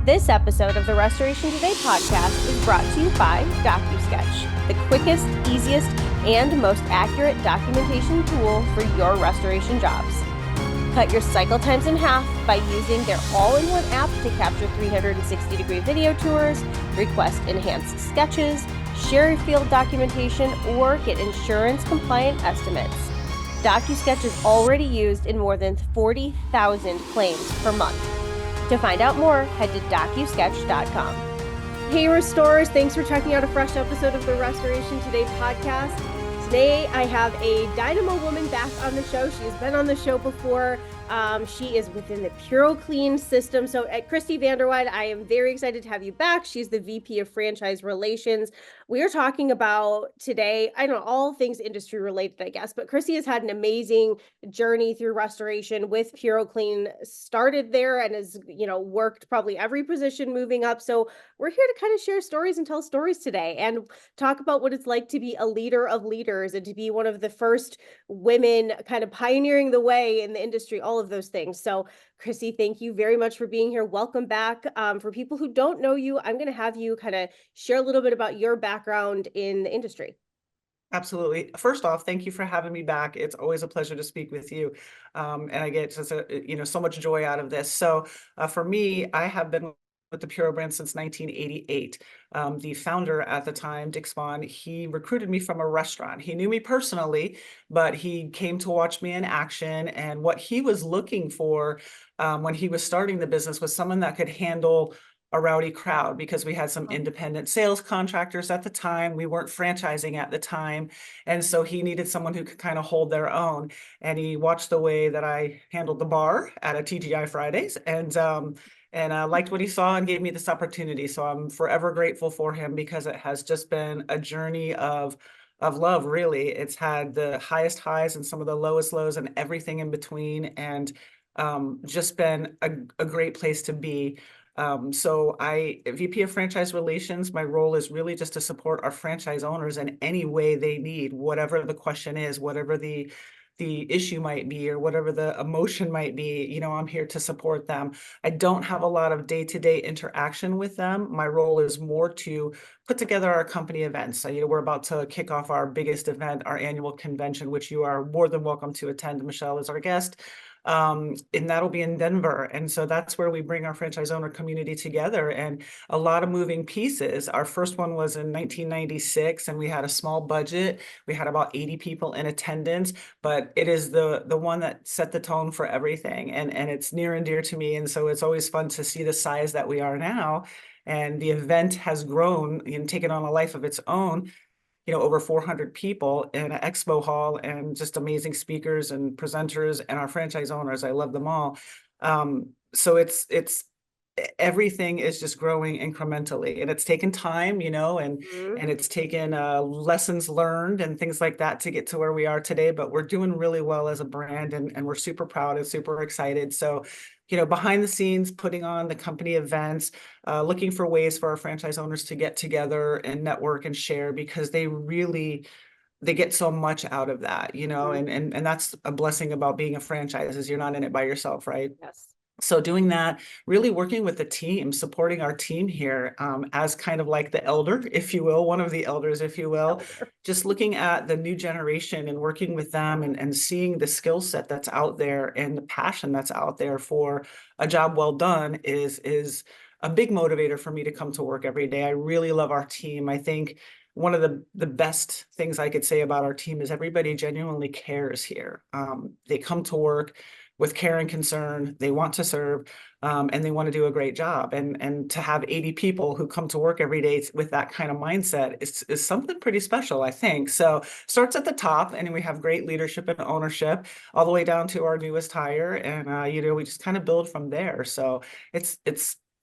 This episode of the Restoration Today podcast is brought to you by DocuSketch, the quickest, easiest, and most accurate documentation tool for your restoration jobs. Cut your cycle times in half by using their all-in-one app to capture 360-degree video tours, request enhanced sketches, share field documentation, or get insurance-compliant estimates. DocuSketch is already used in more than 40,000 claims per month. To find out more, head to DocuSketch.com. Hey, Restorers, thanks for checking out a fresh episode of the Restoration Today podcast. Today, I have a Dynamo woman back on the show. She has been on the show before. She is within the PuroClean system. So at Chrissy VanderWyde, I am very excited to have you back. She's the VP of Franchise Relations. We are talking about today, I don't know, all things industry related, I guess, but Chrissy has had an amazing journey through restoration with PuroClean, started there and has, worked probably every position moving up. So we're here to kind of share stories and tell stories today and talk about what it's like to be a leader of leaders and to be one of the first women kind of pioneering the way in the industry, all of those things. So Chrissy, thank you very much for being here. Welcome back. For people who don't know you, I'm going to have you kind of share a little bit about your background in the industry. Absolutely. First off, thank you for having me back. It's always a pleasure to speak with you. And I get just so much joy out of this. So for me, I have been with the Puro brand since 1988. The founder at the time, Dick Spawn, he recruited me from a restaurant. He knew me personally, but he came to watch me in action. And what he was looking for when he was starting the business was someone that could handle a rowdy crowd, because we had some independent sales contractors at the time. We weren't franchising at the time. And so he needed someone who could kind of hold their own. And he watched the way that I handled the bar at a TGI Fridays and liked what he saw and gave me this opportunity. So I'm forever grateful for him, because it has just been a journey of love, really. It's had the highest highs and some of the lowest lows and everything in between, and just been a great place to be. So VP of Franchise Relations, my role is really just to support our franchise owners in any way they need, whatever the question is, whatever the issue might be, or whatever the emotion might be. I'm here to support them. I don't have a lot of day-to-day interaction with them. My role is more to put together our company events. So, we're about to kick off our biggest event, our annual convention, which you are more than welcome to attend. Michelle is our guest. And that'll be in Denver. And so that's where we bring our franchise owner community together, and a lot of moving pieces. Our first one was in 1996, and we had a small budget. We had about 80 people in attendance, but it is the one that set the tone for everything. And it's near and dear to me. And so it's always fun to see the size that we are now. And the event has grown and taken on a life of its own. Over 400 people in an expo hall, and just amazing speakers and presenters, and our franchise owners. I love them all. So it's everything is just growing incrementally, and it's taken time, and it's taken lessons learned and things like that to get to where we are today. But we're doing really well as a brand, and we're super proud and super excited. So behind the scenes, putting on the company events, looking for ways for our franchise owners to get together and network and share, because they get so much out of that, and that's a blessing about being a franchise, is you're not in it by yourself, right? Yes. So doing that, really working with the team, supporting our team here, as kind of like the elder, if you will, one of the elders, if you will, just looking at the new generation and working with them, and seeing the skill set that's out there and the passion that's out there for a job well done is a big motivator for me to come to work every day. I really love our team. I think one of the best things I could say about our team is everybody genuinely cares here. They come to work with care and concern. They want to serve, and they want to do a great job. And to have 80 people who come to work every day with that kind of mindset is something pretty special, I think. So starts at the top, and we have great leadership and ownership all the way down to our newest hire. And, we just kind of build from there. So it's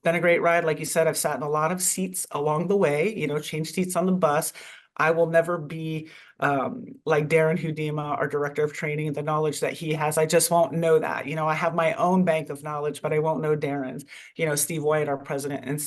been a great ride. Like you said, I've sat in a lot of seats along the way, changed seats on the bus. I will never be like Darren Hudema, our director of training, the knowledge that he has, I just won't know that. I have my own bank of knowledge, but I won't know Darren's. Steve White, our president and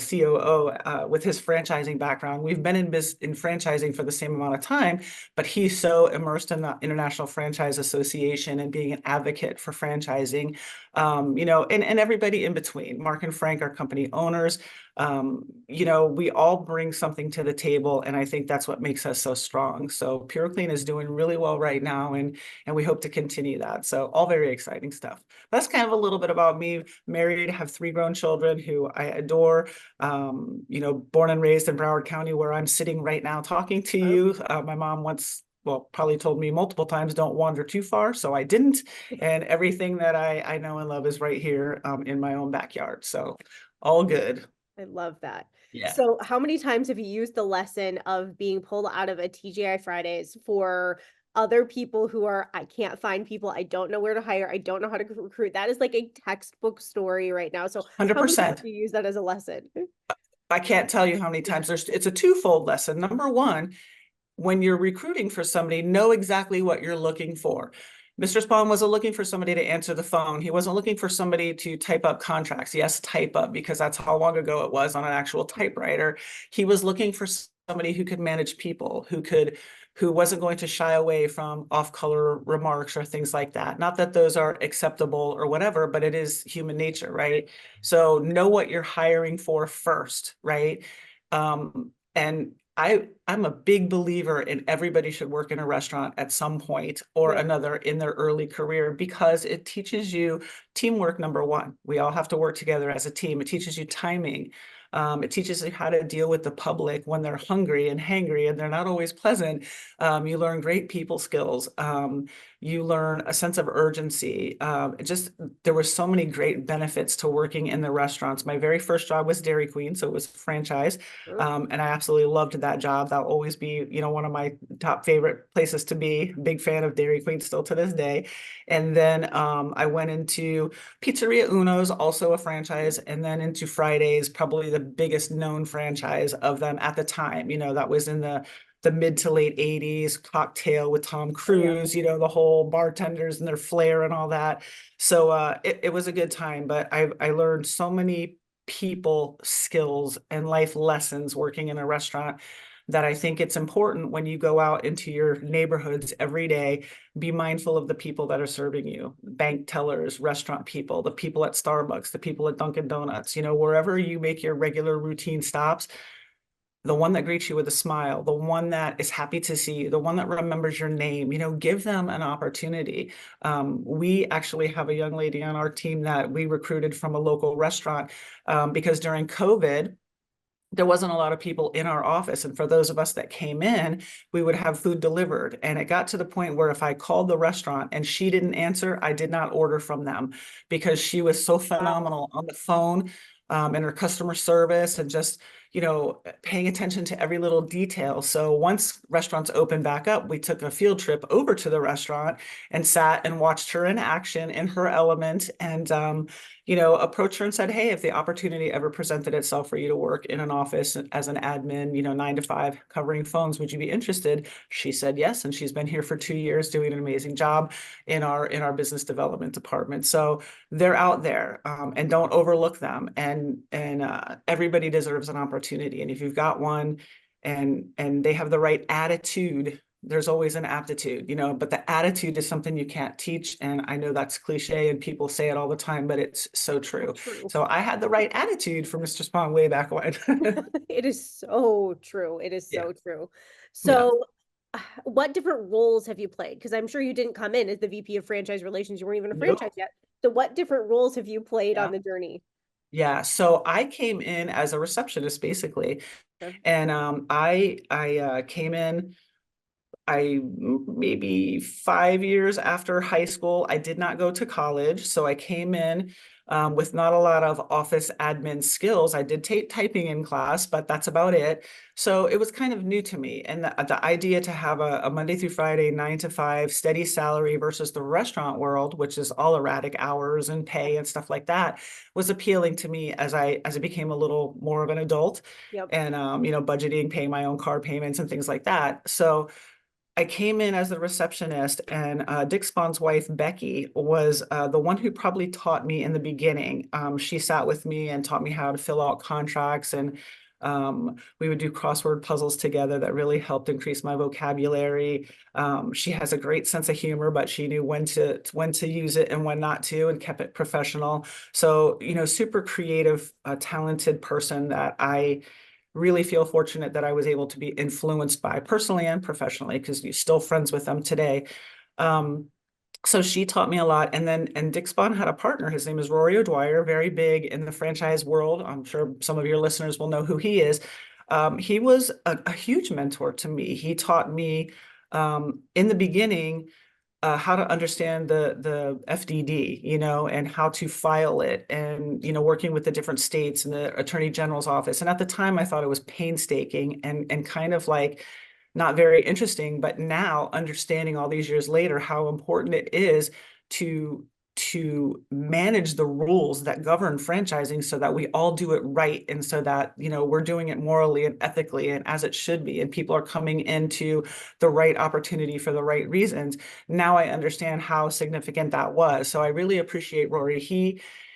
COO, with his franchising background, we've been in franchising for the same amount of time, but he's so immersed in the International Franchise Association and being an advocate for franchising, and everybody in between. Mark and Frank are company owners. We all bring something to the table, and I think that's what makes us so strong. So PuroClean is doing really well right now, and we hope to continue that. So all very exciting stuff. That's kind of a little bit about me. Married, have 3 grown children who I adore. Born and raised in Broward County, where I'm sitting right now talking to you. My mom probably told me multiple times, don't wander too far. So I didn't. And everything that I know and love is right here in my own backyard. So all good. I love that. Yeah. So how many times have you used the lesson of being pulled out of a TGI Fridays for other people who are, I can't find people, I don't know where to hire, I don't know how to recruit? That is like a textbook story right now. So how many times 100%. do you use that as a lesson? I can't tell you how many times it's a twofold lesson. Number one, when you're recruiting for somebody, know exactly what you're looking for. Mr. Spahn wasn't looking for somebody to answer the phone. He wasn't looking for somebody to type up contracts. Yes, type up, because that's how long ago it was on an actual typewriter. He was looking for somebody who could manage people, who wasn't going to shy away from off-color remarks or things like that. Not that those are acceptable or whatever, but it is human nature, right? So know what you're hiring for first, right? And I'm a big believer in everybody should work in a restaurant at some point or another in their early career, because it teaches you teamwork. Number one, we all have to work together as a team. It teaches you timing. It teaches you how to deal with the public when they're hungry and hangry, and they're not always pleasant. You learn great people skills. You learn a sense of urgency. There were so many great benefits to working in the restaurants. My very first job was Dairy Queen, so it was a franchise. And I absolutely loved that job. That'll always be, one of my top favorite places to be. Big fan of Dairy Queen still to this day. And then I went into Pizzeria Uno's, also a franchise, and then into Fridays, probably the biggest known franchise of them at the time. That was in the mid to late 80s, Cocktail with Tom Cruise, the whole bartenders and their flair and all that. So it was a good time, but I learned so many people skills and life lessons working in a restaurant that I think it's important when you go out into your neighborhoods every day, be mindful of the people that are serving you, bank tellers, restaurant people, the people at Starbucks, the people at Dunkin' Donuts, wherever you make your regular routine stops, the one that greets you with a smile, the one that is happy to see you, the one that remembers your name, give them an opportunity. We actually have a young lady on our team that we recruited from a local restaurant because during COVID, there wasn't a lot of people in our office. And for those of us that came in, we would have food delivered. And it got to the point where if I called the restaurant and she didn't answer, I did not order from them, because she was so phenomenal on the phone and her customer service, and just, paying attention to every little detail. So once restaurants opened back up, we took a field trip over to the restaurant and sat and watched her in action in her element, and approached her and said, hey, if the opportunity ever presented itself for you to work in an office as an admin, 9 to 5 covering phones, would you be interested? She said yes, and she's been here for 2 years doing an amazing job in our business development department. So they're out there, and don't overlook them. And everybody deserves an opportunity. And if you've got one and they have the right attitude, there's always an aptitude, but the attitude is something you can't teach. And I know that's cliche and people say it all the time, but it's so true. So I had the right attitude for Mr. Spahn way back when. It is so true. It is so true. So what different roles have you played? Because I'm sure you didn't come in as the VP of Franchise Relations. You weren't even a franchise yet. So what different roles have you played on the journey? Yeah, so I came in as a receptionist, basically. And I came in maybe 5 years after high school. I did not go to college, so I came in with not a lot of office admin skills. I did take typing in class, but that's about it. So it was kind of new to me. And the idea to have a Monday through Friday, 9 to 5 steady salary versus the restaurant world, which is all erratic hours and pay and stuff like that, was appealing to me as I became a little more of an adult. And budgeting, paying my own car payments and things like that. So I came in as the receptionist, and Dick Spawn's wife, Becky, was the one who probably taught me in the beginning. She sat with me and taught me how to fill out contracts, and we would do crossword puzzles together that really helped increase my vocabulary. She has a great sense of humor, but she knew when to use it and when not to, and kept it professional. So, super creative, talented person that I really feel fortunate that I was able to be influenced by personally and professionally, because you're still friends with them today. Um, so she taught me a lot. And Dick Spawn had a partner. His name is Rory O'Dwyer, very big in the franchise world. I'm sure some of your listeners will know who he is. He was a huge mentor to me. He taught me in the beginning how to understand the FDD, and how to file it, and working with the different states and the Attorney General's office. And at the time, I thought it was painstaking and kind of like not very interesting. But now, understanding all these years later how important it is to manage the rules that govern franchising, so that we all do it right, and so that we're doing it morally and ethically and as it should be, and people are coming into the right opportunity for the right reasons. Now I understand how significant that was. So I really appreciate Rory.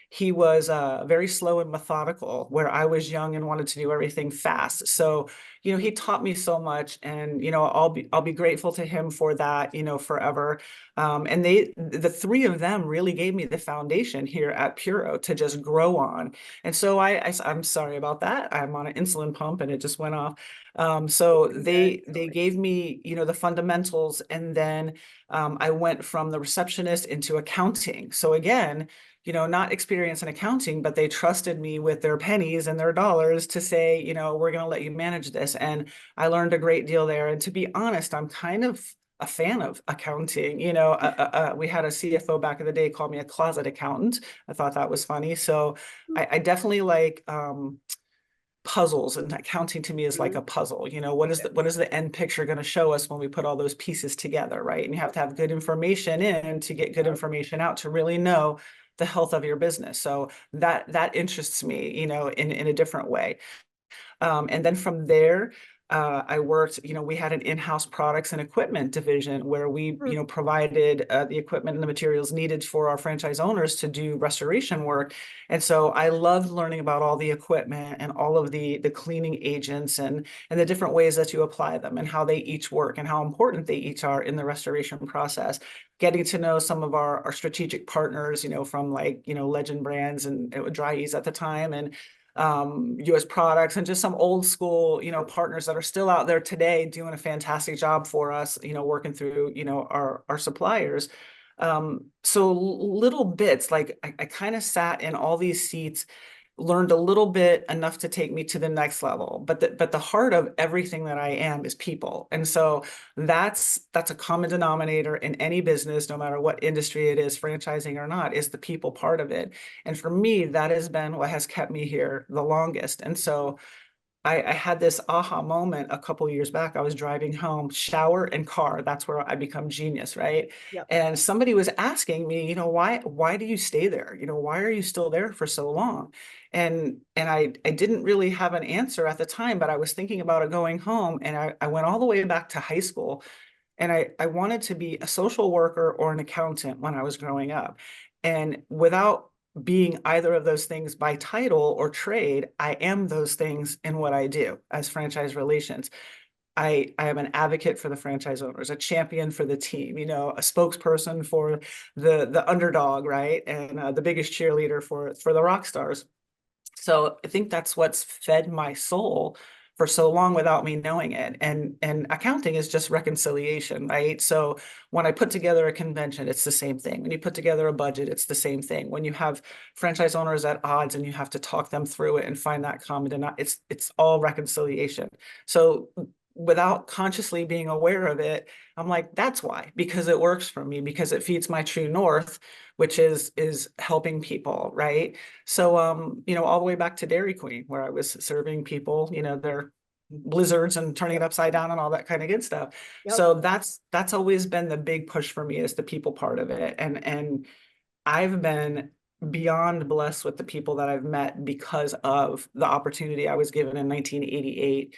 He was very slow and methodical, where I was young and wanted to do everything fast. So he taught me so much, and I'll be grateful to him for that, forever. And the three of them really gave me the foundation here at Puro to just grow on. And so I'm sorry about that. I'm on an insulin pump and it just went off. So they gave me, the fundamentals, and then I went from the receptionist into accounting. So again, not experience in accounting, but they trusted me with their pennies and their dollars to say, we're going to let you manage this. And I learned a great deal there. And to be honest, I'm kind of a fan of accounting. We had a CFO back in the day call me a closet accountant. I thought that was funny. So I definitely like puzzles, and accounting to me is like a puzzle. What is the end picture going to show us when we put all those pieces together, right? And you have to have good information in to get good information out to really know the health of your business. So that interests me, in a different way. And then from there, I worked, we had an in-house products and equipment division where we, provided the equipment and the materials needed for our franchise owners to do restoration work. And so I loved learning about all the equipment and all of the cleaning agents, and the different ways that you apply them, and how they each work, and how important they each are in the restoration process. Getting to know some of our strategic partners, from like, Legend Brands and Dry Ease at the time, and US Products, and just some old school, partners that are still out there today doing a fantastic job for us, working through, our suppliers. So little bits, like I kind of sat in all these seats, learned a little bit enough to take me to the next level. But the heart of everything that I am is people. And so that's a common denominator in any business, no matter what industry it is, franchising or not, is the people part of it. And for me, that has been what has kept me here the longest. And so I had this aha moment a couple of years back. I was driving home, shower and car. That's where I become genius, right? Yep. And somebody was asking me, why do you stay there? Why are you still there for so long? And I didn't really have an answer at the time, but I was thinking about it going home, and I went all the way back to high school, and I wanted to be a social worker or an accountant when I was growing up. And without being either of those things by title or trade, I am those things in what I do as franchise relations. I am an advocate for the franchise owners, a champion for the team, a spokesperson for the underdog, right? And the biggest cheerleader for the rock stars. So I think that's what's fed my soul for so long without me knowing it. And accounting is just reconciliation, right? So when I put together a convention, it's the same thing. When you put together a budget, it's the same thing. When you have franchise owners at odds and you have to talk them through it and find that common denominator, it's all reconciliation. So without consciously being aware of it, I'm like, that's why, because it works for me, because it feeds my true north, which is helping people, right? So all the way back to Dairy Queen, where I was serving people, their blizzards and turning it upside down and all that kind of good stuff. Yep. So that's always been the big push for me, is the people part of it. And I've been beyond blessed with the people that I've met because of the opportunity I was given in 1988.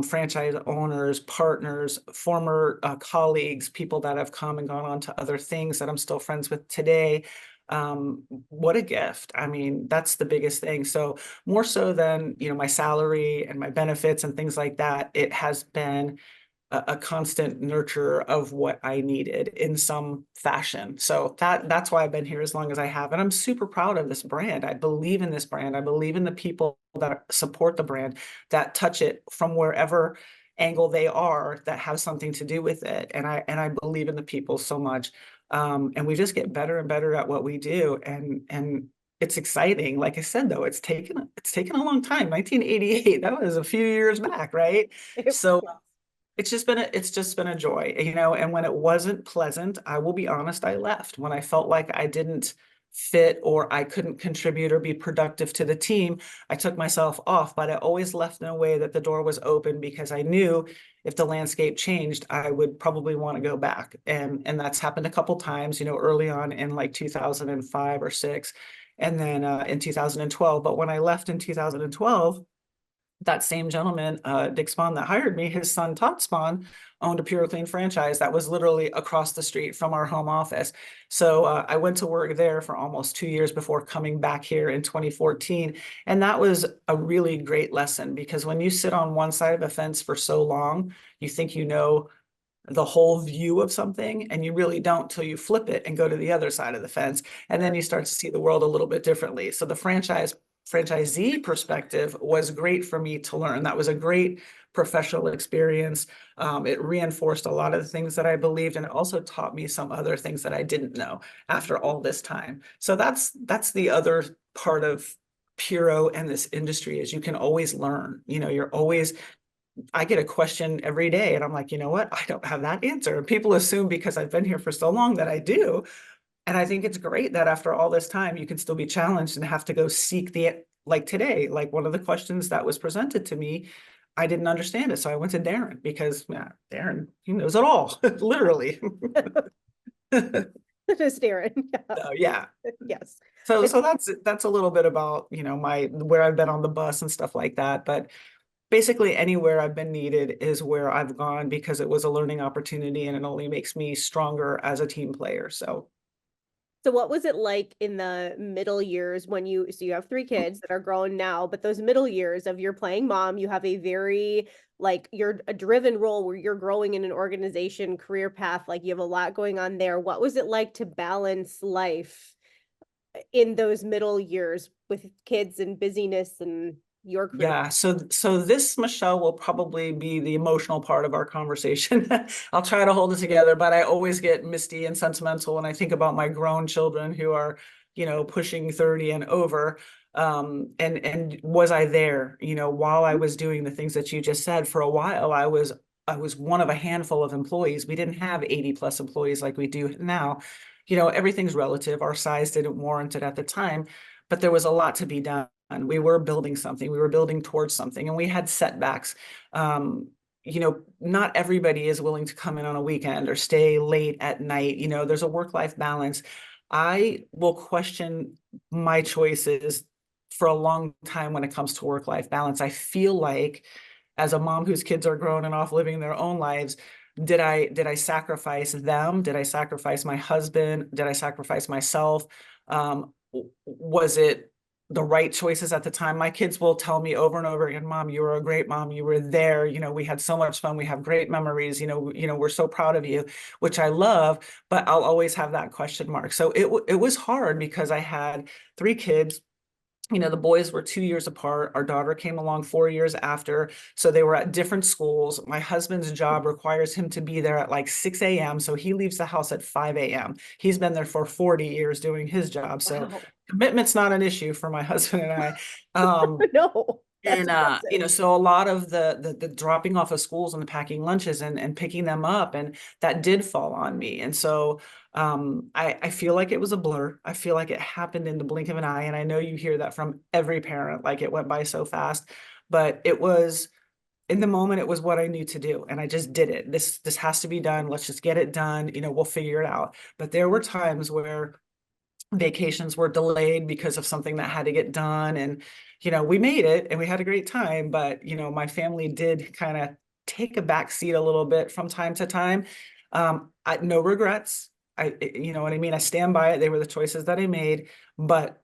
Franchise owners, partners, former colleagues, people that have come and gone on to other things that I'm still friends with today. What a gift. I mean, that's the biggest thing. So more so than, my salary and my benefits and things like that, it has been a constant nurture of what I needed in some fashion. So that's why I've been here as long as I have. And I'm super proud of this brand. I believe in this brand. I believe in the people that support the brand, that touch it from wherever angle they are, that have something to do with it. And I believe in the people so much. And we just get better and better at what we do. And it's exciting. Like I said, though, it's taken a long time. 1988, that was a few years back, right? So it's just been a joy, and when it wasn't pleasant, I will be honest, I left. When I felt like I didn't fit or I couldn't contribute or be productive to the team, I took myself off, but I always left in a way that the door was open because I knew if the landscape changed, I would probably want to go back. And that's happened a couple times, early on in like 2005 or 6, and then in 2012. But when I left in 2012, that same gentleman, Dick Spawn, that hired me, his son Todd Spawn owned a PuroClean franchise that was literally across the street from our home office. So I went to work there for almost 2 years before coming back here in 2014. And that was a really great lesson, because when you sit on one side of a fence for so long, you think you know the whole view of something, and you really don't till you flip it and go to the other side of the fence, and then you start to see the world a little bit differently. So the franchisee perspective was great for me to learn. That was a great professional experience. It reinforced a lot of the things that I believed, and it also taught me some other things that I didn't know after all this time. So that's the other part of Puro and this industry, is you can always learn. You're always, I get a question every day and I'm like, you know what? I don't have that answer. And people assume because I've been here for so long that I do. And I think it's great that after all this time, you can still be challenged and have to go seek like today, like one of the questions that was presented to me, I didn't understand it. So I went to Darren, because Darren, he knows it all, literally. Just Darren. Yeah. So yeah. Yes. So that's a little bit about, my where I've been on the bus and stuff like that. But basically anywhere I've been needed is where I've gone, because it was a learning opportunity and it only makes me stronger as a team player. So what was it like in the middle years when so you have 3 kids that are grown now, but those middle years of you're playing mom, you have a very, like, you're a driven role where you're growing in an organization, career path, like you have a lot going on there. What was it like to balance life in those middle years with kids and busyness and your career? Yeah, so this, Michelle, will probably be the emotional part of our conversation. I'll try to hold it together, but I always get misty and sentimental when I think about my grown children who are, pushing 30 and over. And was I there, while I was doing the things that you just said? For a while, I was one of a handful of employees. We didn't have 80 plus employees like we do now. Everything's relative. Our size didn't warrant it at the time, but there was a lot to be done. We were building something, we were building towards something, and we had setbacks. Not everybody is willing to come in on a weekend or stay late at night. There's a work-life balance. I will question my choices for a long time when it comes to work-life balance. I feel like, as a mom whose kids are grown and off living their own lives, did I sacrifice them? Did I sacrifice my husband? Did I sacrifice myself? Was it the right choices at the time? My kids will tell me over and over again, Mom, you were a great mom. You were there. We had so much fun. We have great memories. We're so proud of you, which I love, but I'll always have that question mark. So it was hard because I had 3 kids. The boys were 2 years apart. Our daughter came along 4 years after. So they were at different schools. My husband's job requires him to be there at like 6 a.m. So he leaves the house at 5 a.m. He's been there for 40 years doing his job. So Wow. commitment's not an issue for my husband and I. No, that's And impressive. so a lot of the dropping off of schools and the packing lunches and picking them up, and that did fall on me. And so I feel like it was a blur. I feel like it happened in the blink of an eye. And I know you hear that from every parent, like it went by so fast, but it was, in the moment, it was what I knew to do. And I just did it. This has to be done. Let's just get it done. We'll figure it out. But there were times where vacations were delayed because of something that had to get done. And, we made it and we had a great time. But, my family did kind of take a back seat a little bit from time to time. No regrets. You know what I mean? I stand by it. They were the choices that I made. But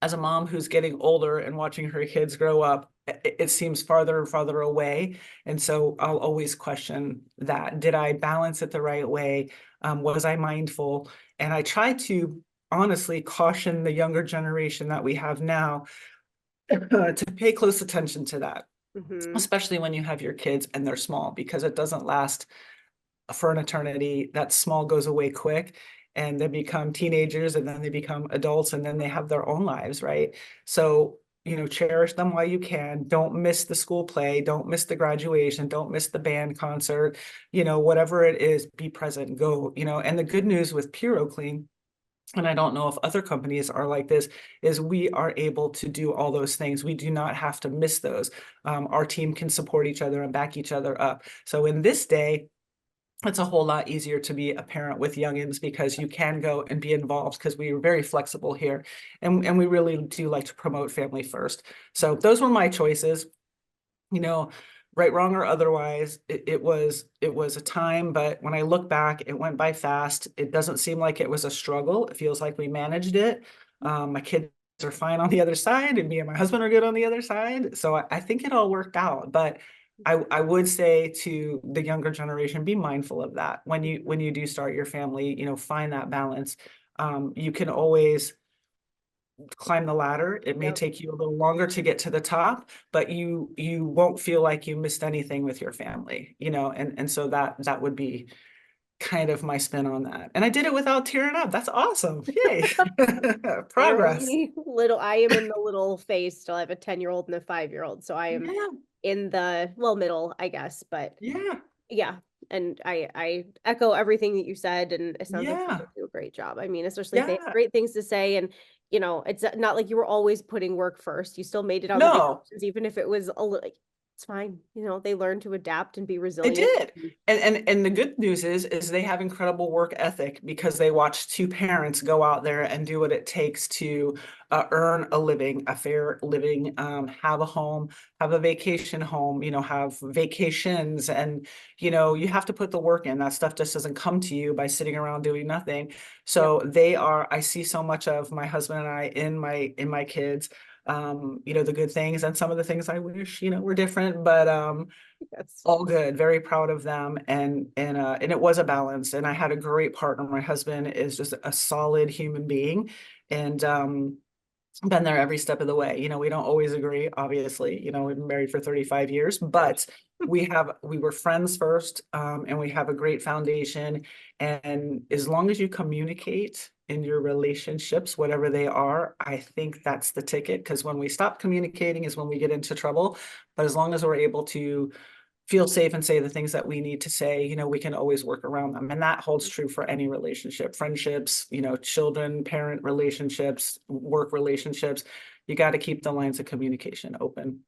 as a mom who's getting older and watching her kids grow up, it seems farther and farther away. And so I'll always question that. Did I balance it the right way? Was I mindful? And I try to honestly caution the younger generation that we have now to pay close attention to that, Mm-hmm. especially when you have your kids and they're small, because it doesn't last for an eternity. That small goes away quick, and they become teenagers, and then they become adults, and then they have their own lives, right? So, cherish them while you can. Don't miss the school play, don't miss the graduation, don't miss the band concert, whatever it is, be present, go. And the good news with PuroClean, and I don't know if other companies are like this, is we are able to do all those things. We do not have to miss those. Our team can support each other and back each other up. So in this day, it's a whole lot easier to be a parent with youngins, because you can go and be involved, because we are very flexible here, and we really do like to promote family first. So those were my choices. you know, right, wrong, or otherwise, it was a time, but when I look back, it went by fast. It doesn't seem like it was a struggle. It feels like we managed it. My kids are fine on the other side, and me and my husband are good on the other side. So I think it all worked out. But I would say to the younger generation, be mindful of that when you do start your family, find that balance. You can always climb the ladder. It may Yep. take you a little longer to get to the top, but you won't feel like you missed anything with your family, and so that would be kind of my spin on that. And I did it without tearing up. That's awesome. Yay. Progress. Barely little. I am in the little phase still. I have a 10-year-old and a 5-year-old. So I am Yeah. in the, well, middle, I guess. But Yeah. yeah. And I echo everything that you said. And it sounds like you Yeah. did do a great job. I mean, especially if they have Yeah. great things to say. And, it's not like you were always putting work first. You still made it on the No. vacations, even if it was a little, it's fine. They learn to adapt and be They resilient. did. And the good news is they have incredible work ethic, because they watch two parents go out there and do what it takes to earn a living, a fair living, have a home, have a vacation home, have vacations. And, you have to put the work in. That stuff just doesn't come to you by sitting around doing nothing. Yep. So I see so much of my husband and I in my kids, the good things, and some of the things I wish, were different, but That's all good, very proud of them. And it was a balance, and I had a great partner. My husband is just a solid human being, and been there every step of the way. We don't always agree, obviously. We've been married for 35 years, good. but we were friends first, and we have a great foundation. And as long as you communicate in your relationships, whatever they are, I think that's the ticket, because when we stop communicating is when we get into trouble. But as long as we're able to feel safe and say the things that we need to say, we can always work around them. And that holds true for any relationship, friendships, children, parent relationships, work relationships. You got to keep the lines of communication open.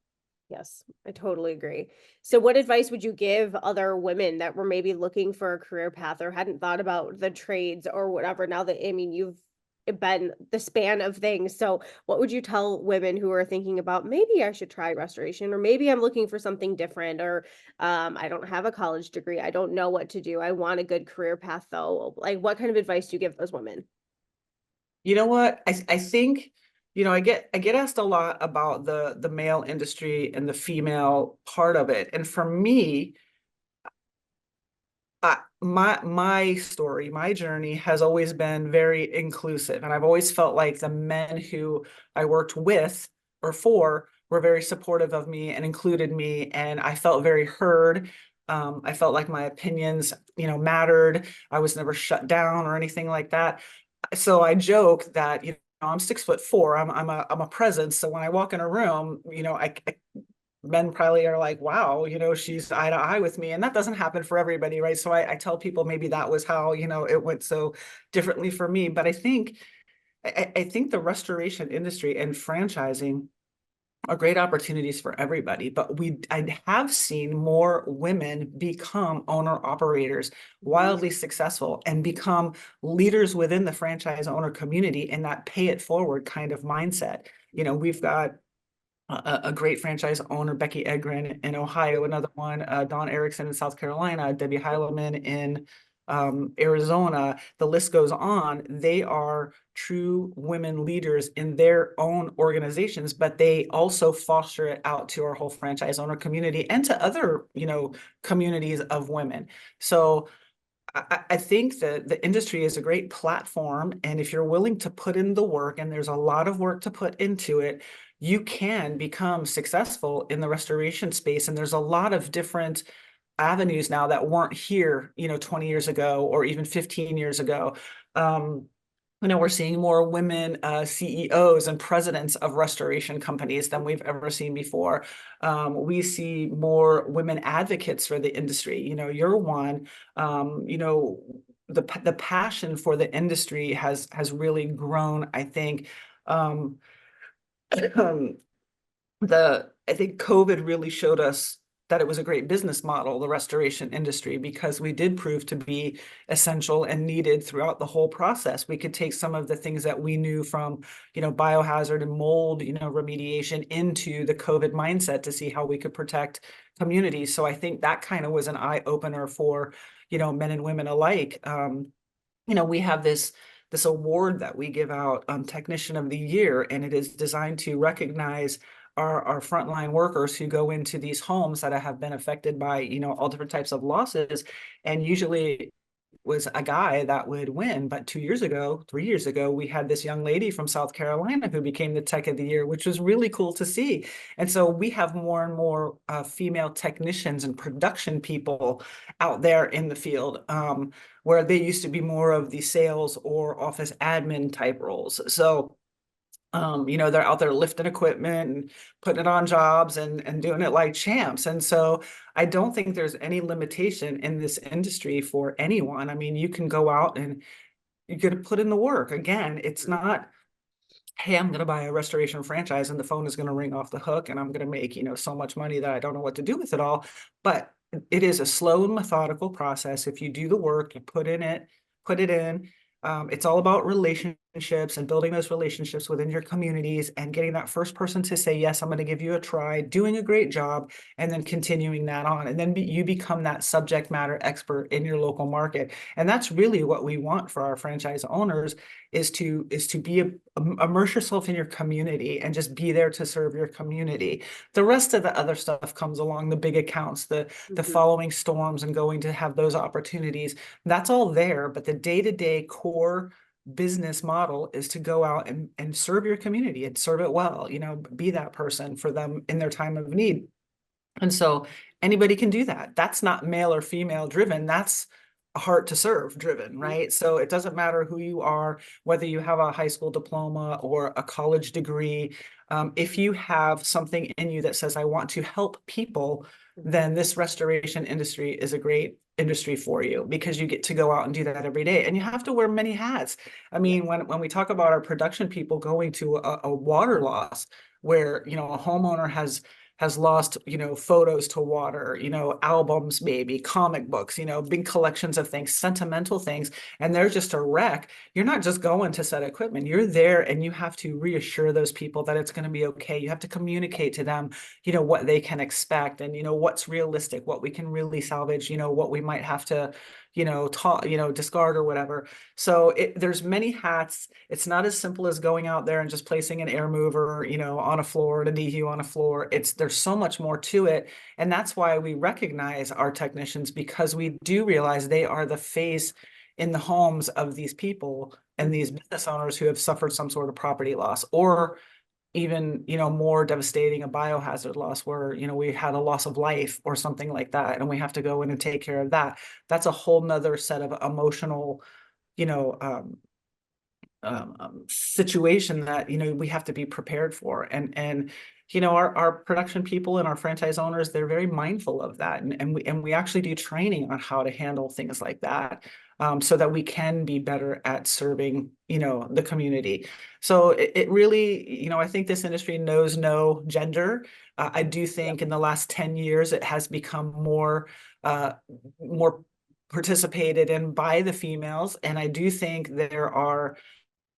Yes, I totally agree. So what advice would you give other women that were maybe looking for a career path or hadn't thought about the trades or whatever? Now that, I mean, you've been the span of things. So what would you tell women who are thinking about, maybe I should try restoration, or maybe I'm looking for something different, or I don't have a college degree. I don't know what to do. I want a good career path though. Like, what kind of advice do you give those women? You know what? I think, I get asked a lot about the male industry and the female part of it. And for me, my story, my journey has always been very inclusive. And I've always felt like the men who I worked with or for were very supportive of me and included me. And I felt very heard. I felt like my opinions, mattered. I was never shut down or anything like that. So I joke that, I'm 6'4". I'm a presence. So when I walk in a room, men probably are like, wow, she's eye to eye with me. And that doesn't happen for everybody, right? So I tell people maybe that was how, it went so differently for me. But I think the restoration industry and franchising are great opportunities for everybody, but I have seen more women become owner operators, wildly successful, and become leaders within the franchise owner community in that pay it forward kind of mindset. We've got a great franchise owner, Becky Egren in Ohio, another one, Don Erickson in South Carolina, Debbie Heileman in Arizona. The list goes on. They are true women leaders in their own organizations, but they also foster it out to our whole franchise owner community and to other, communities of women. So I think that the industry is a great platform, and if you're willing to put in the work, and there's a lot of work to put into it, you can become successful in the restoration space. And there's a lot of different avenues now that weren't here, 20 years ago or even 15 years ago. We're seeing more women CEOs and presidents of restoration companies than we've ever seen before. We see more women advocates for the industry. You're one. The passion for the industry has really grown, I think. Um, I think COVID really showed us that it was a great business model, the restoration industry, because we did prove to be essential and needed throughout the whole process. We could take some of the things that we knew from, biohazard and mold, remediation into the COVID mindset to see how we could protect communities. So I think that kind of was an eye opener for, men and women alike. We have this award that we give out, Technician of the Year, and it is designed to recognize our frontline workers who go into these homes that have been affected by, all different types of losses. And usually was a guy that would win. But 2 years ago, 3 years ago, we had this young lady from South Carolina who became the Tech of the Year, which was really cool to see. And so we have more and more female technicians and production people out there in the field, where they used to be more of the sales or office admin type roles. So they're out there lifting equipment and putting it on jobs and doing it like champs. And so I don't think there's any limitation in this industry for anyone. I mean, you can go out and you're going to put in the work. Again, it's not, hey, I'm going to buy a restoration franchise and the phone is going to ring off the hook and I'm going to make, so much money that I don't know what to do with it all. But it is a slow and methodical process. If you do the work, you put it in. It's all about relationships and building those relationships within your communities and getting that first person to say, yes, I'm going to give you a try, doing a great job, and then continuing that on. And then you become that subject matter expert in your local market. And that's really what we want for our franchise owners is to immerse yourself in your community and just be there to serve your community. The rest of the other stuff comes along, the big accounts, the following storms and going to have those opportunities. That's all there, but the day-to-day core business model is to go out and serve your community and serve it well, be that person for them in their time of need. And so anybody can do that. That's not male or female driven. That's heart to serve driven, right? So it doesn't matter who you are, whether you have a high school diploma or a college degree. If you have something in you that says, I want to help people, then this restoration industry is a great industry for you because you get to go out and do that every day. And you have to wear many hats. I mean, when we talk about our production people going to a water loss where, a homeowner has lost, photos to water, albums, maybe comic books, big collections of things, sentimental things, and they're just a wreck. You're not just going to set equipment. You're there and you have to reassure those people that it's going to be okay. You have to communicate to them, what they can expect and, what's realistic, what we can really salvage, what we might have to, discard or whatever. So there's many hats. It's not as simple as going out there and just placing an air mover, on a floor, and a DHU on a floor. There's so much more to it. And that's why we recognize our technicians, because we do realize they are the face in the homes of these people and these business owners who have suffered some sort of property loss, or even, more devastating, a biohazard loss where, we had a loss of life or something like that, and we have to go in and take care of that. That's a whole nother set of emotional, you know, situation that, we have to be prepared for. And our production people and our franchise owners, they're very mindful of that. And we actually do training on how to handle things like that. so that we can be better at serving, the community. So it really, I think this industry knows no gender. I do think in the last 10 years, it has become more participated in by the females. And I do think there are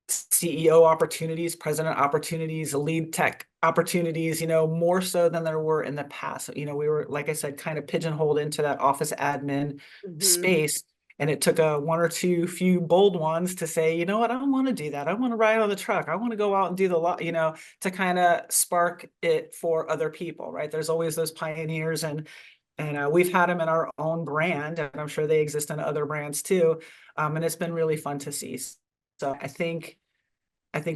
CEO opportunities, president opportunities, lead tech opportunities, more so than there were in the past. We were, like I said, kind of pigeonholed into that office admin Mm-hmm. space. And it took a one or two few bold ones to say, you know what, I don't want to do that. I want to ride on the truck. I want to go out and do the lot, to kind of spark it for other people, right? There's always those pioneers, and we've had them in our own brand, and I'm sure they exist in other brands too. And it's been really fun to see. So I think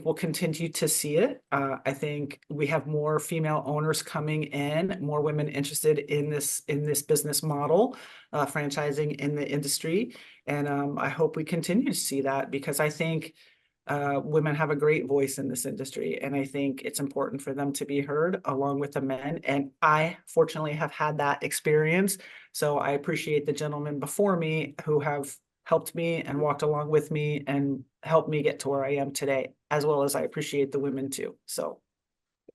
we'll continue to see it. I think we have more female owners coming in, more women interested in this business model, franchising in the industry, and I hope we continue to see that, because I think women have a great voice in this industry, and I think it's important for them to be heard along with the men. And I fortunately have had that experience, so I appreciate the gentlemen before me who have helped me and walked along with me and helped me get to where I am today, as well as I appreciate the women too. So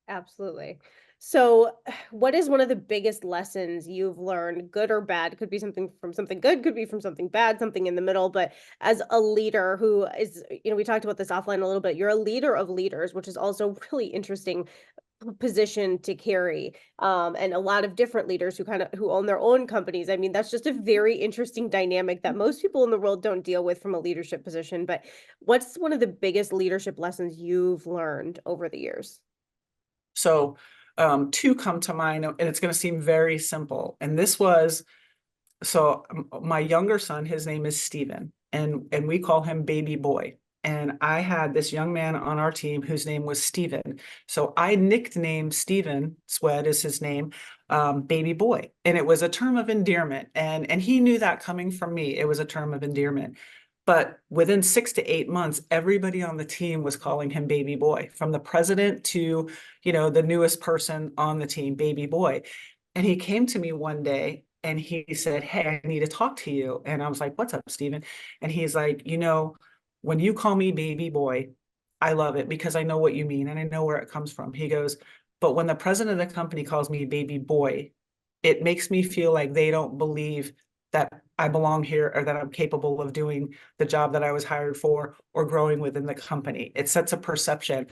Absolutely. So, what is one of the biggest lessons you've learned, good or bad? Could be something from something good, could be from something bad, something in the middle. But as a leader who is, we talked about this offline a little bit, you're a leader of leaders, which is also really interesting position to carry. And a lot of different leaders who own their own companies. I mean, that's just a very interesting dynamic that most people in the world don't deal with from a leadership position. But what's one of the biggest leadership lessons you've learned over the years? So two come to mind, and it's going to seem very simple. And this was, my younger son, his name is Steven, and we call him baby boy. And I had this young man on our team whose name was Steven. So I nicknamed Steven, Swed is his name, baby boy. And it was a term of endearment. And he knew that coming from me, it was a term of endearment. But within 6 to 8 months, everybody on the team was calling him baby boy, from the president to, the newest person on the team, baby boy. And he came to me one day and he said, "Hey, I need to talk to you." And I was like, "What's up, Steven?" And he's like, "When you call me baby boy, I love it because I know what you mean and I know where it comes from." He goes, "But when the president of the company calls me baby boy, it makes me feel like they don't believe that I belong here or that I'm capable of doing the job that I was hired for or growing within the company. It sets a perception."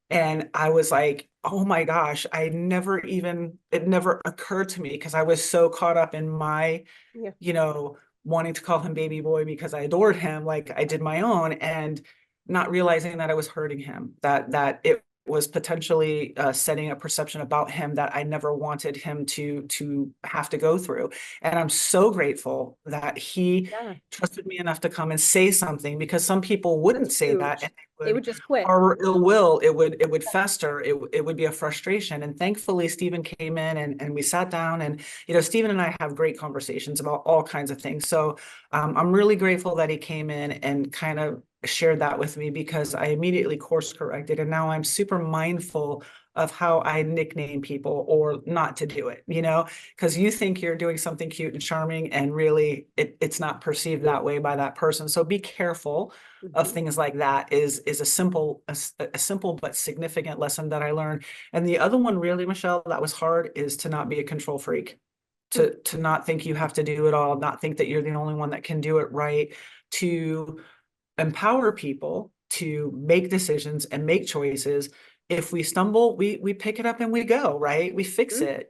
And I was like, oh my gosh, it never occurred to me because I was so caught up in my, Yeah. you know, wanting to call him baby boy because I adored him like I did my own, and not realizing that I was hurting him, that it was potentially setting a perception about him that I never wanted him to have to go through. And I'm so grateful that he Yeah. trusted me enough to come and say something, because some people wouldn't That's say that, and huge. They would just quit. harbor ill will. It would fester. It would be a frustration. And thankfully, Stephen came in, and we sat down, and Stephen and I have great conversations about all kinds of things. So I'm really grateful that he came in and kind of shared that with me, because I immediately course corrected, and now I'm super mindful of how I nickname people, or not to do it, because you think you're doing something cute and charming, and really it's not perceived that way by that person. So be careful of Mhm. things like that. Is a simple but significant lesson that I learned. And the other one, really, Michelle, that was hard, is to not be a control freak, Mm. to not think you have to do it all, not think that you're the only one that can do it right, to empower people to make decisions and make choices. If we stumble, we pick it up and we go, right? We fix Mhm. it.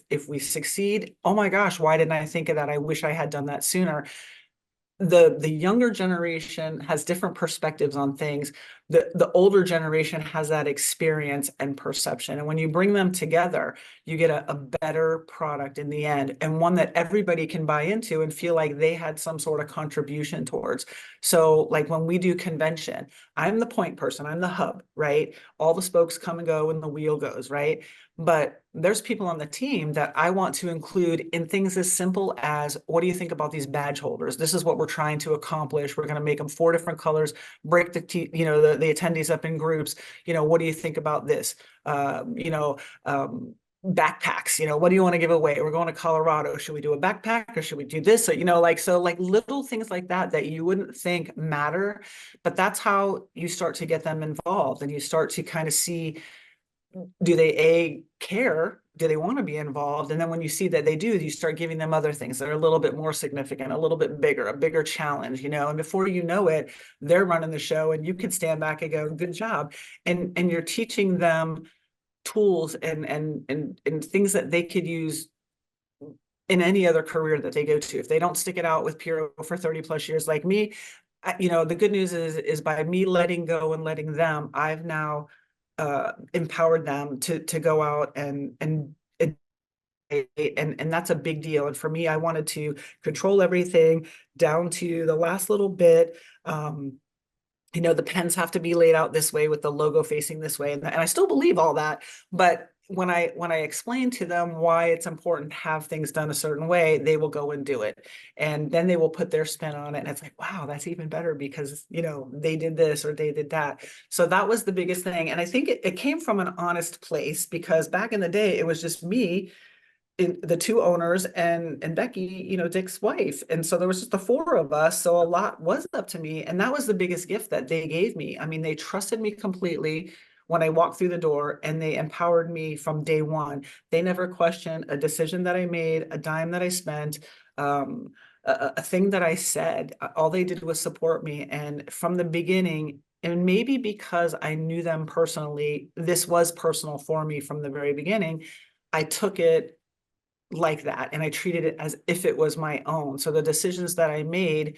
If we succeed, oh my gosh, why didn't I think of that? I wish I had done that sooner. The younger generation has different perspectives on things. The older generation has that experience and perception, and when you bring them together, you get a better product in the end, and one that everybody can buy into and feel like they had some sort of contribution towards. So like when we do convention, I'm the point person, I'm the hub, right? All the spokes come and go and the wheel goes, right? But there's people on the team that I want to include in things as simple as, what do you think about these badge holders? This is what we're trying to accomplish. We're going to make them 4 different colors, break the attendees up in groups. What do you think about this? backpacks, what do you want to give away? We're going to Colorado. Should we do a backpack or should we do this? So, like little things like that that you wouldn't think matter, but that's how you start to get them involved, and you start to kind of see, do they care? Do they want to be involved? And then when you see that they do, you start giving them other things that are a little bit more significant, a little bit bigger, a bigger challenge, and before you know it, they're running the show and you can stand back and go, good job. And you're teaching them tools and things that they could use in any other career that they go to. If they don't stick it out with Puro for 30 plus years like me, the good news is by me letting go and letting them, I've now empowered them to go out and that's a big deal. And for me, I wanted to control everything down to the last little bit. The pens have to be laid out this way with the logo facing this way. And I still believe all that. But when I explain to them why it's important to have things done a certain way, they will go and do it. And then they will put their spin on it. And it's like, wow, that's even better because, they did this or they did that. So that was the biggest thing. And I think it came from an honest place, because back in the day, it was just me, the two owners, and Becky, Dick's wife. And so there was just the four of us. So a lot was up to me. And that was the biggest gift that they gave me. I mean, they trusted me completely when I walked through the door, and they empowered me from day one. They never questioned a decision that I made, a dime that I spent, a thing that I said. All they did was support me. And from the beginning, and maybe because I knew them personally, this was personal for me from the very beginning, I took it like that, and I treated it as if it was my own. So the decisions that I made,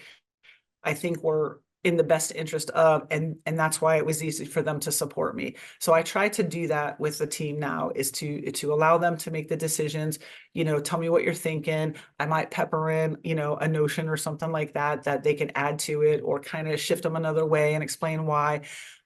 I think, were in the best interest of, and that's why it was easy for them to support me. So I try to do that with the team now, is to allow them to make the decisions. Tell me what you're thinking. I might pepper in, a notion or something like that they can add to it, or kind of shift them another way and explain why.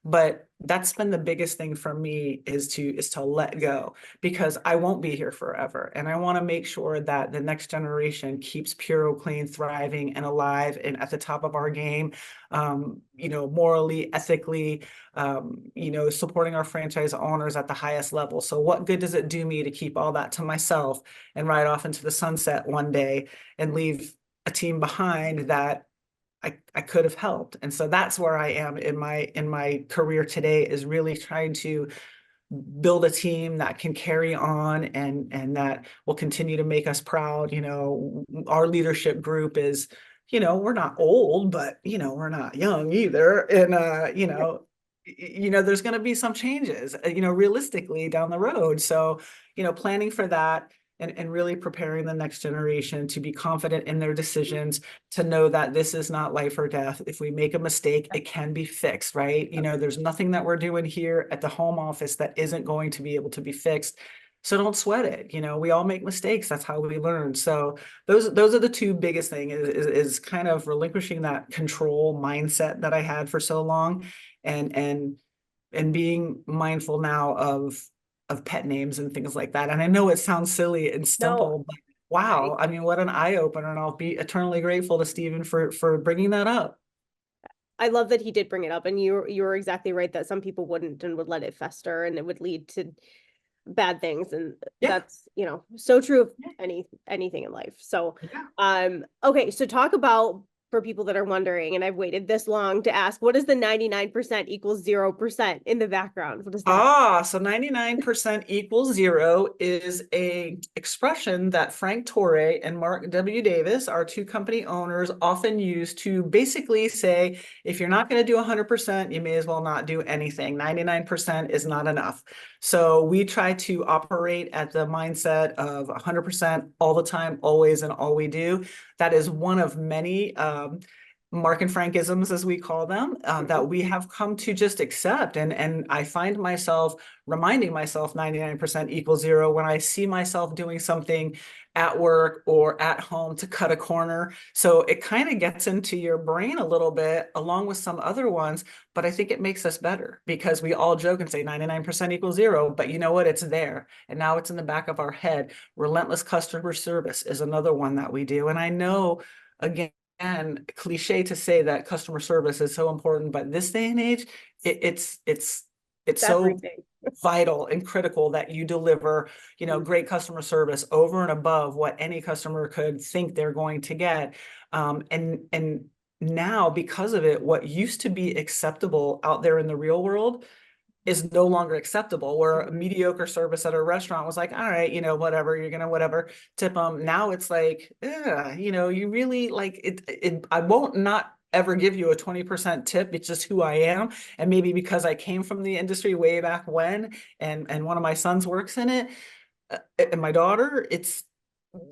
But that's been the biggest thing for me, is to let go, because I won't be here forever. And I want to make sure that the next generation keeps PuroClean thriving and alive and at the top of our game, morally, ethically, supporting our franchise owners at the highest level. So what good does it do me to keep all that to myself and ride off into the sunset one day and leave a team behind that I could have helped? And so that's where I am in my career today, is really trying to build a team that can carry on and that will continue to make us proud. Our leadership group is, we're not old, but we're not young either. And there's going to be some changes, realistically down the road. So, planning for that, and really preparing the next generation to be confident in their decisions, to know that this is not life or death. If we make a mistake, it can be fixed, right? There's nothing that we're doing here at the home office that isn't going to be able to be fixed. So don't sweat it. We all make mistakes. That's how we learn. So those are the two biggest things, is kind of relinquishing that control mindset that I had for so long, and being mindful now of pet names and things like that. And I know it sounds silly and simple, but wow, I mean, what an eye opener. And I'll be eternally grateful to Stephen for bringing that up. I love that he did bring it up, and you're exactly right that some people wouldn't and would let it fester, and it would lead to bad things. And that's, so true of anything in life. So, okay. So talk about, for people that are wondering, and I've waited this long to ask, what is the 99% equals 0% in the background? What does that? So 99% equals 0 is a expression that Frank Torre and Mark W. Davis, our two company owners, often use to basically say, if you're not going to do 100%, you may as well not do anything. 99% is not enough. So we try to operate at the mindset of 100% all the time, always, and all we do. That is one of many Mark and Frankisms, as we call them, that we have come to just accept. And I find myself reminding myself 99% equals 0 when I see myself doing something at work or at home to cut a corner. So it kind of gets into your brain a little bit, along with some other ones, but I think it makes us better, because we all joke and say 99% equals 0, but you know what? It's there. And now it's in the back of our head. Relentless customer service is another one that we do. And I know, again, and cliche to say that customer service is so important, but this day and age, it's it's so everything. vital and critical that you deliver, great customer service over and above what any customer could think they're going to get. And now, because of it, what used to be acceptable out there in the real world is no longer acceptable, where a mediocre service at a restaurant was like, all right, whatever, you're gonna whatever, tip them. Now it's like, you really like it. I won't not ever give you a 20% tip. It's just who I am. And maybe because I came from the industry way back when, and one of my sons works in it, and my daughter, it's,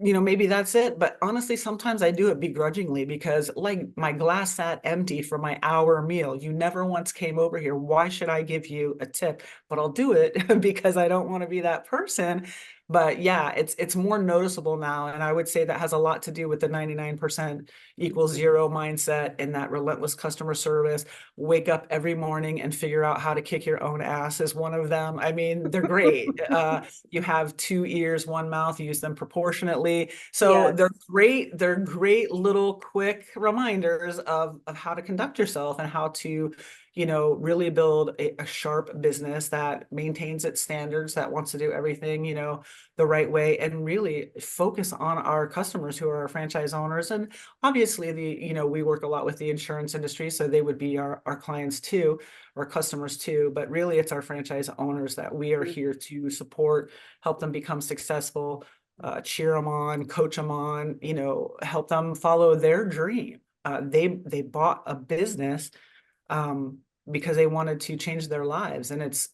maybe that's it. But honestly, sometimes I do it begrudgingly because, like, my glass sat empty for my hour meal. You never once came over here. Why should I give you a tip? But I'll do it because I don't want to be that person. But yeah, it's more noticeable now. And I would say that has a lot to do with the 99% equals zero mindset and that relentless customer service. Wake up every morning and figure out how to kick your own ass is one of them. I mean, they're great. You have two ears, one mouth, use them proportionately. So Yes. they're great little quick reminders of how to conduct yourself and how to, really build a sharp business that maintains its standards, that wants to do everything, the right way, and really focus on our customers who are our franchise owners. And obviously we work a lot with the insurance industry, so they would be our clients too, or customers too, but really it's our franchise owners that we are here to support, help them become successful, cheer them on, coach them on, help them follow their dream. They bought a business because they wanted to change their lives, and it's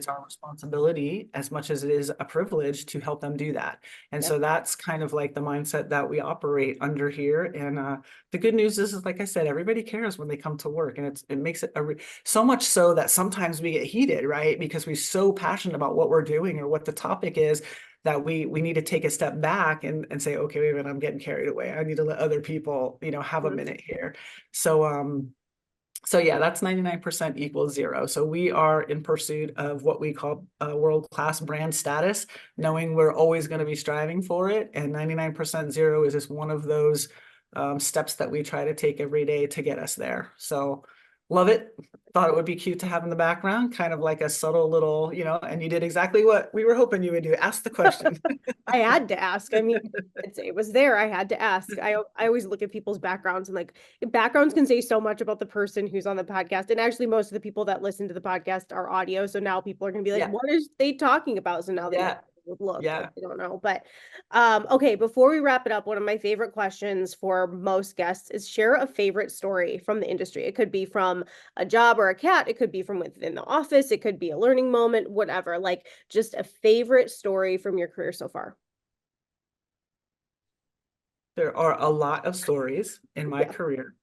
our responsibility as much as it is a privilege to help them do that. And so that's kind of like the mindset that we operate under here. And the good news is like I said, everybody cares when they come to work, and it makes it so much so that sometimes we get heated, right? Because we're so passionate about what we're doing or what the topic is, that we need to take a step back and say, okay, wait a minute, I'm getting carried away. I need to let other people, have a minute here. So yeah, that's 99% equals zero. So we are in pursuit of what we call world-class brand status, knowing we're always going to be striving for it. And 99% zero is just one of those steps that we try to take every day to get us there. So love it. Thought it would be cute to have in the background, kind of like a subtle little, and you did exactly what we were hoping you would do. Ask the question. I had to ask. I mean, it was there. I had to ask. I always look at people's backgrounds, and like, backgrounds can say so much about the person who's on the podcast. And actually, most of the people that listen to the podcast are audio. So now people are going to be like, what is they talking about? So now they would look. I don't know. But okay, before we wrap it up, one of my favorite questions for most guests is share a favorite story from the industry. It could be from a job or a cat. It could be from within the office. It could be a learning moment, whatever. Like, just a favorite story from your career so far. There are a lot of stories in my career.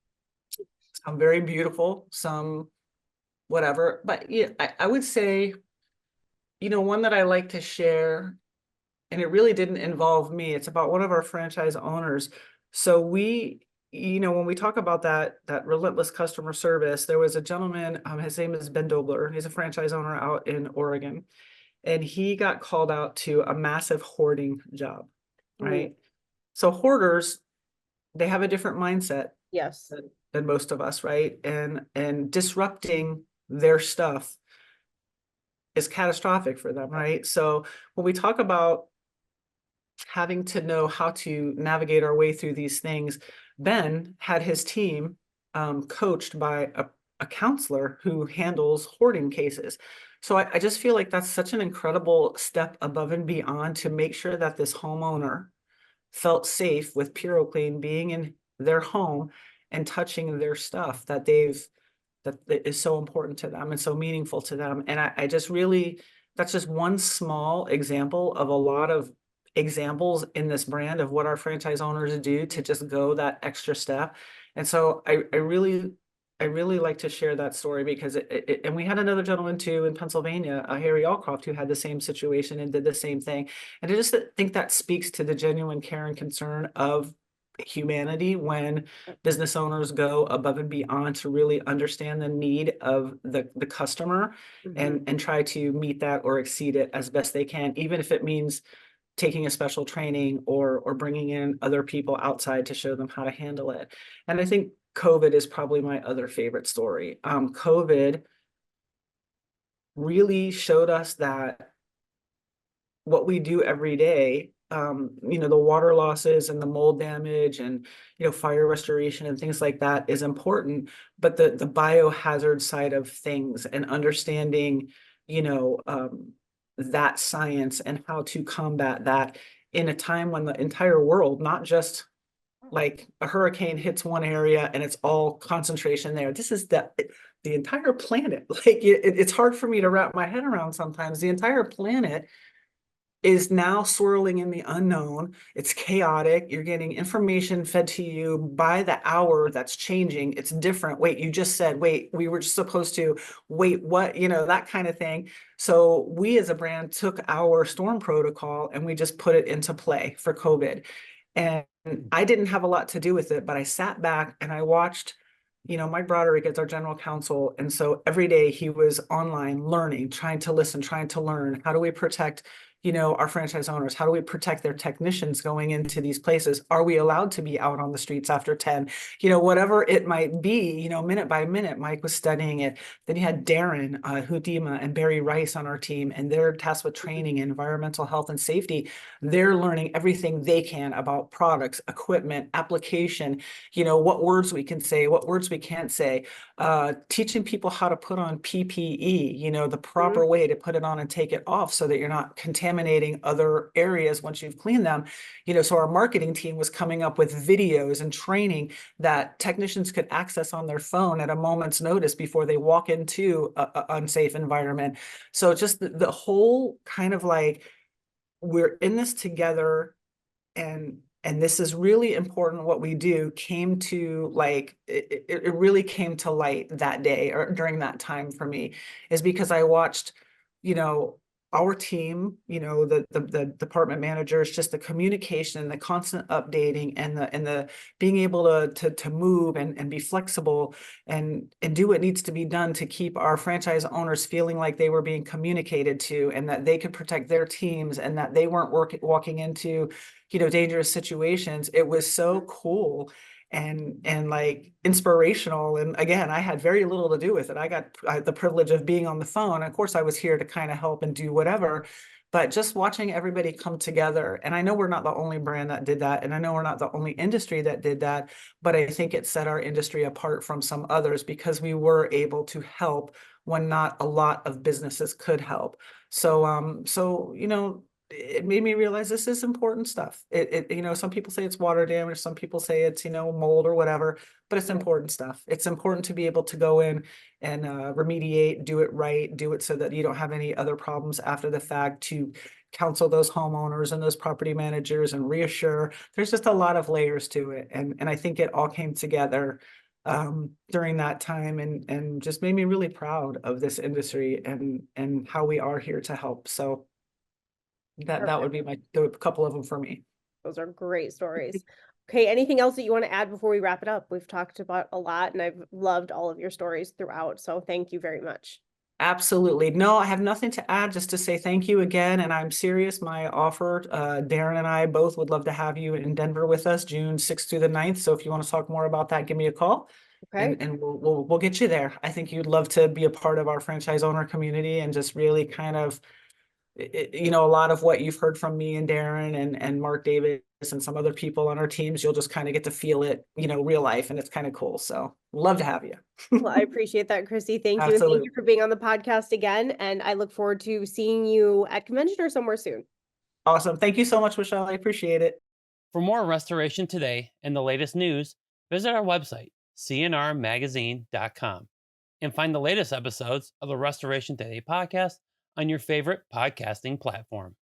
Some very beautiful, some whatever. But yeah, I would say, one that I like to share, and it really didn't involve me. It's about one of our franchise owners. So we, when we talk about that relentless customer service, there was a gentleman, his name is Ben Dobler. He's a franchise owner out in Oregon, and he got called out to a massive hoarding job, right? So hoarders, they have a different mindset than most of us, right? And disrupting their stuff is catastrophic for them, right? So when we talk about having to know how to navigate our way through these things, Ben had his team coached by a counselor who handles hoarding cases. So I just feel like that's such an incredible step above and beyond to make sure that this homeowner felt safe with PuroClean being in their home and touching their stuff that is so important to them and so meaningful to them. And I just really, that's just one small example of a lot of examples in this brand of what our franchise owners do to just go that extra step. And so I really like to share that story because and we had another gentleman too in Pennsylvania, Harry Allcroft, who had the same situation and did the same thing. And I just think that speaks to the genuine care and concern of humanity when business owners go above and beyond to really understand the need of the customer and try to meet that or exceed it as best they can, even if it means taking a special training or bringing in other people outside to show them how to handle it. And I think COVID is probably my other favorite story. COVID really showed us that what we do every day, the water losses and the mold damage and, fire restoration and things like that is important, but the biohazard side of things and understanding, you know, um, that science and how to combat that in a time when the entire world, not just like a hurricane hits one area and it's all concentration there. This is the entire planet. Like it's hard for me to wrap my head around sometimes. The entire planet is now swirling in the unknown. It's chaotic. You're getting information fed to you by the hour that's changing. It's different. Wait, you just said, wait, we were just supposed to, wait, what, that kind of thing. So we as a brand took our storm protocol and we just put it into play for COVID. And I didn't have a lot to do with it, but I sat back and I watched, Mike Broderick is our general counsel. And so every day he was online learning, trying to listen, trying to learn. How do we protect our franchise owners? How do we protect their technicians going into these places? Are we allowed to be out on the streets after 10? Whatever it might be, minute by minute, Mike was studying it. Then you had Darren Hudima and Barry Rice on our team, and they're tasked with training and environmental health and safety. They're learning everything they can about products, equipment, application, what words we can say, what words we can't say, teaching people how to put on PPE, the proper way to put it on and take it off so that you're not contaminating other areas once you've cleaned them. So our marketing team was coming up with videos and training that technicians could access on their phone at a moment's notice before they walk into an unsafe environment. So just the whole kind of like, we're in this together, and this is really important. What we do came to like, it really came to light that day or during that time for me, is because I watched, our team, the department managers, just the communication, the constant updating, and the being able to move and be flexible and do what needs to be done to keep our franchise owners feeling like they were being communicated to and that they could protect their teams and that they weren't walking into, dangerous situations. It was so cool and like inspirational. And again, I had very little to do with it. I got the privilege of being on the phone. Of course, I was here to kind of help and do whatever, but just watching everybody come together. And I know we're not the only brand that did that. And I know we're not the only industry that did that, but I think it set our industry apart from some others because we were able to help when not a lot of businesses could help. So it made me realize this is important stuff. Some people say it's water damage, some people say it's, mold or whatever, but it's important stuff. It's important to be able to go in and remediate, do it right, do it so that you don't have any other problems after the fact, to counsel those homeowners and those property managers and reassure. There's just a lot of layers to it. And I think it all came together during that time and just made me really proud of this industry and how we are here to help. So that would be a couple of them for me. Those are great stories. Okay, anything else that you want to add before we wrap it up? We've talked about a lot and I've loved all of your stories throughout. So thank you very much. Absolutely. No, I have nothing to add, just to say thank you again. And I'm serious. My offer, Darren and I both would love to have you in Denver with us June 6th through the 9th. So if you want to talk more about that, give me a call. Okay. And we'll get you there. I think you'd love to be a part of our franchise owner community and just really kind of, a lot of what you've heard from me and Darren and Mark Davis and some other people on our teams, you'll just kind of get to feel it, real life, and it's kind of cool. So love to have you. Well, I appreciate that, Chrissy. Thank you. And thank you for being on the podcast again. And I look forward to seeing you at convention or somewhere soon. Awesome. Thank you so much, Michelle. I appreciate it. For more Restoration Today and the latest news, visit our website, cnrmagazine.com, and find the latest episodes of the Restoration Today podcast on your favorite podcasting platform.